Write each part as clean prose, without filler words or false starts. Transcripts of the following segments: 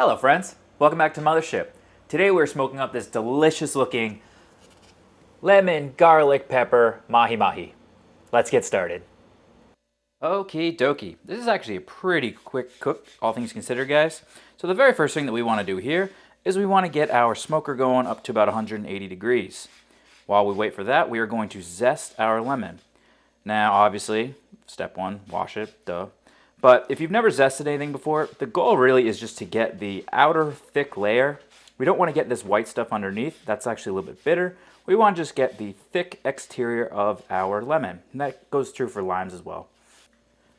Hello friends, welcome back to Mothership. Today we're smoking up this delicious looking lemon garlic pepper mahi-mahi. Let's get started. Okie dokie. This is actually a pretty quick cook, all things considered, guys. So the very first thing that we want to do here is we want to get our smoker going up to about 180 degrees. While we wait for that, we are going to zest our lemon. Now, obviously, step one, wash it, duh. But if you've never zested anything before, the goal really is just to get the outer thick layer. We don't want to get this white stuff underneath. That's actually a little bit bitter. We want to just get the thick exterior of our lemon. And that goes true for limes as well.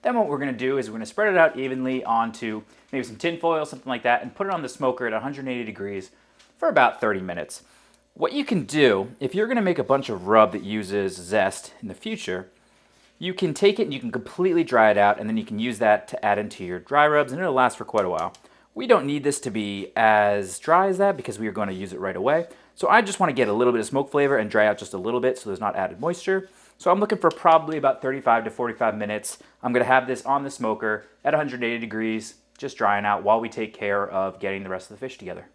Then what we're going to do is we're going to spread it out evenly onto maybe some tin foil, something like that, and put it on the smoker at 180 degrees for about 30 minutes. What you can do, if you're going to make a bunch of rub that uses zest in the future, you can take it and you can completely dry it out, and then you can use that to add into your dry rubs, and it'll last for quite a while. We don't need this to be as dry as that because we are going to use it right away. So I just want to get a little bit of smoke flavor and dry out just a little bit so there's not added moisture. So I'm looking for probably about 35 to 45 minutes. I'm going to have this on the smoker at 180 degrees, just drying out while we take care of getting the rest of the fish together.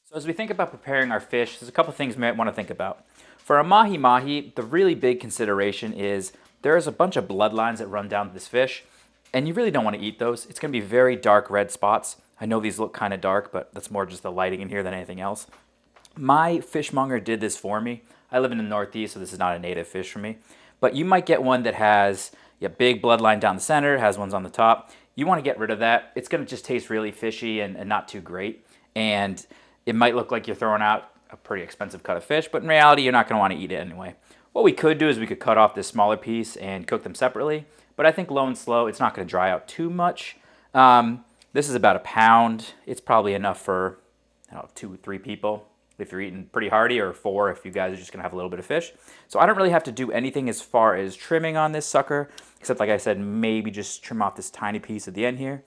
So as we think about preparing our fish, there's a couple things we might want to think about. For a mahi-mahi, the really big consideration is there's a bunch of bloodlines that run down this fish, and you really don't want to eat those. It's going to be very dark red spots. I know these look kind of dark, but that's more just the lighting in here than anything else. My fishmonger did this for me. I live in the Northeast, so this is not a native fish for me. But you might get one that has a big bloodline down the center, has ones on the top. You want to get rid of that. It's going to just taste really fishy and not too great. And it might look like you're throwing out a pretty expensive cut of fish, but in reality, you're not going to want to eat it anyway. What we could do is we could cut off this smaller piece and cook them separately, but I think low and slow, it's not going to dry out too much. This is about a pound. It's probably enough for, I don't know, 2 or 3 people if you're eating pretty hearty, or 4 if you guys are just going to have a little bit of fish. So I don't really have to do anything as far as trimming on this sucker, except like I said, maybe just trim off this tiny piece at the end here.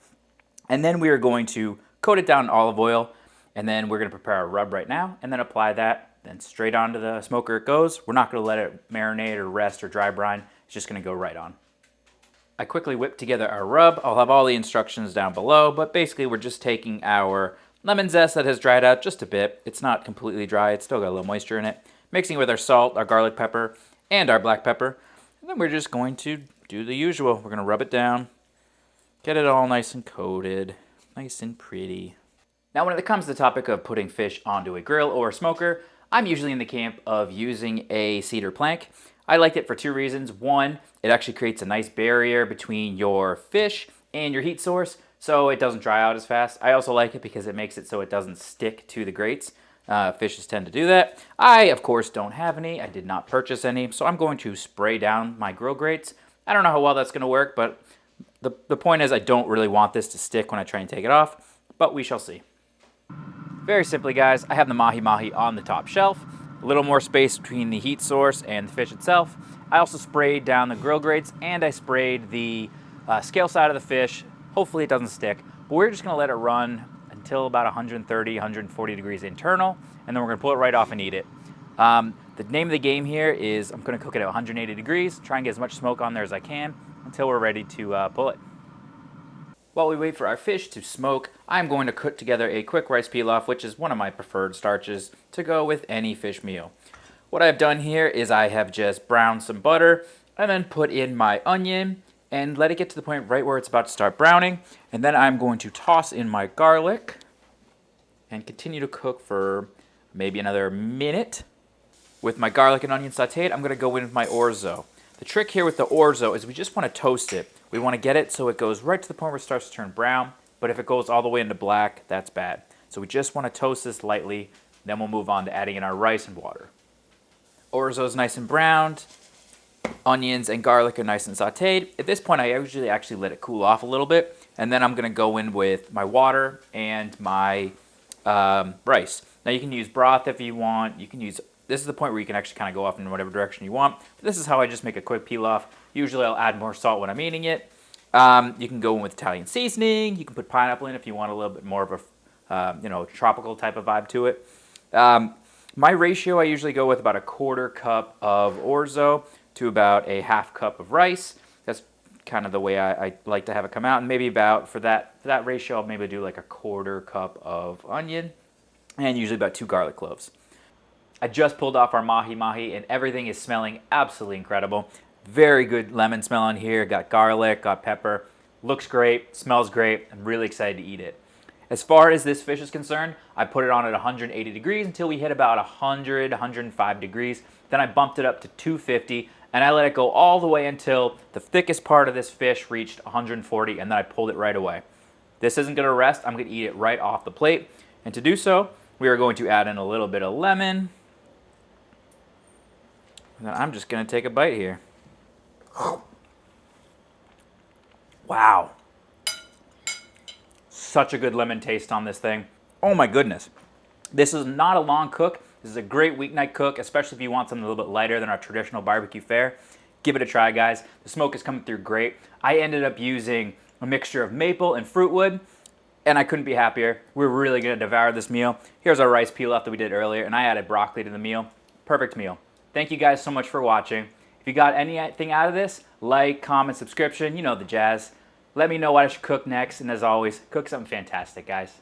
And then we are going to coat it down in olive oil. And then we're going to prepare our rub right now and then apply that. Then straight onto the smoker it goes. We're not going to let it marinate or rest or dry brine. It's just going to go right on. I quickly whip together our rub. I'll have all the instructions down below, but basically we're just taking our lemon zest that has dried out just a bit. It's not completely dry. It's still got a little moisture in it. Mixing it with our salt, our garlic pepper, and our black pepper. And then we're just going to do the usual. We're going to rub it down, get it all nice and coated, nice and pretty. Now, when it comes to the topic of putting fish onto a grill or a smoker, I'm usually in the camp of using a cedar plank. I like it for 2 reasons. One, it actually creates a nice barrier between your fish and your heat source, so it doesn't dry out as fast. I also like it because it makes it so it doesn't stick to the grates. Fishes tend to do that. I, of course, don't have any. I did not purchase any, so I'm going to spray down my grill grates. I don't know how well that's going to work, but the point is I don't really want this to stick when I try and take it off, but we shall see. Very simply, guys, I have the mahi-mahi on the top shelf. A little more space between the heat source and the fish itself. I also sprayed down the grill grates, and I sprayed the scale side of the fish. Hopefully it doesn't stick, but we're just going to let it run until about 130, 140 degrees internal, and then we're going to pull it right off and eat it. The name of the game here is I'm going to cook it at 180 degrees, try and get as much smoke on there as I can until we're ready to pull it. While we wait for our fish to smoke, I'm going to cook together a quick rice pilaf, which is one of my preferred starches to go with any fish meal. What I've done here is I have just browned some butter and then put in my onion and let it get to the point right where it's about to start browning. And then I'm going to toss in my garlic and continue to cook for maybe another minute. With my garlic and onion sauteed, I'm going to go in with my orzo. The trick here with the orzo is we just want to toast it. We want to get it so it goes right to the point where it starts to turn brown, but if it goes all the way into black, that's bad. So we just want to toast this lightly, then we'll move on to adding in our rice and water. Orzo is nice and browned, onions and garlic are nice and sauteed. At this point, I usually actually let it cool off a little bit, and then I'm going to go in with my water and my rice. Now you can use broth if you want. You can use, this is the point where you can actually kind of go off in whatever direction you want. But this is how I just make a quick pilaf. Usually I'll add more salt when I'm eating it. You can go in with Italian seasoning. You can put pineapple in if you want a little bit more of a tropical type of vibe to it. My ratio, I usually go with about a 1/4 cup of orzo to about a 1/2 cup of rice. That's kind of the way I like to have it come out. And maybe about, for that ratio, I'll maybe do like a 1/4 cup of onion and usually about 2 garlic cloves. I just pulled off our mahi-mahi and everything is smelling absolutely incredible. Very good lemon smell on here. Got garlic, got pepper. Looks great, smells great. I'm really excited to eat it. As far as this fish is concerned, I put it on at 180 degrees until we hit about 100, 105 degrees. Then I bumped it up to 250 and I let it go all the way until the thickest part of this fish reached 140 and then I pulled it right away. This isn't gonna rest, I'm gonna eat it right off the plate. And to do so, we are going to add in a little bit of lemon. And then I'm just gonna take a bite here. Wow. Such a good lemon taste on this thing. Oh my goodness. This is not a long cook. This is a great weeknight cook, especially if you want something a little bit lighter than our traditional barbecue fare. Give it a try, guys. The smoke is coming through great. I ended up using a mixture of maple and fruit wood, and I couldn't be happier. We're really gonna devour this meal. Here's our rice pilaf that we did earlier, and I added broccoli to the meal. Perfect meal. Thank you guys so much for watching. If you got anything out of this, like, comment, subscription, you know the jazz. Let me know what I should cook next, and as always, cook something fantastic, guys.